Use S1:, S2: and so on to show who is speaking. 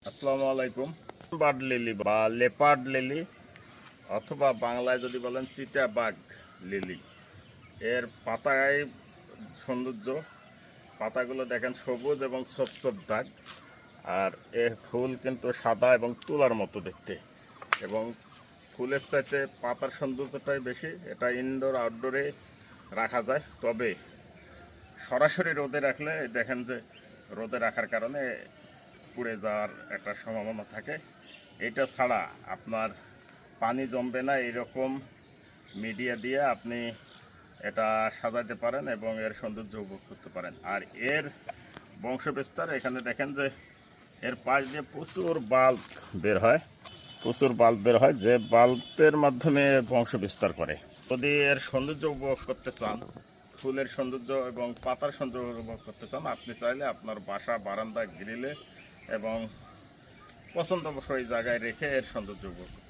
S1: আসসালামু আলাইকুম। Bird lily বা লেপার্ড লিলি অথবা বাংলায় যদি বলেন চিতাবাঘ লিলি, এর পাতায় সৌন্দর্য। পাতাগুলো দেখেন সবুজ এবং ছোপ ছোপ দাগ, আর এর ফুল কিন্তু সাদা এবং তুলার মতো দেখতে, এবং ফুলের চাইতে পাতার সৌন্দর্যটাই বেশি। এটা ইনডোর আউটডোরে রাখা যায়, তবে সরাসরি রোদে রাখলে দেখেন যে রোদে রাখার কারণে পুড়ে যাওয়ার একটা সম্ভাবনা থাকে। এটা ছাড়া আপনার পানি জমবে না এরকম মিডিয়া দিয়ে আপনি এটা সাজাতে পারেন এবং এর সৌন্দর্য উপভোগ করতে পারেন। আর এর বংশবিস্তার এখানে দেখেন যে এর পাশ দিয়ে প্রচুর বাল্ব বের হয়, যে বাল্বের মাধ্যমে বংশ বিস্তার করে। যদি এর সৌন্দর্য উপভোগ করতে চান, ফুলের সৌন্দর্য এবং পাতার সৌন্দর্য উপভোগ করতে চান, আপনি চাইলে আপনার বাসা বারান্দা গ্রিলে এবং পছন্দমতো জায়গায় রেখে এর সৌন্দর্য উপভোগ করতে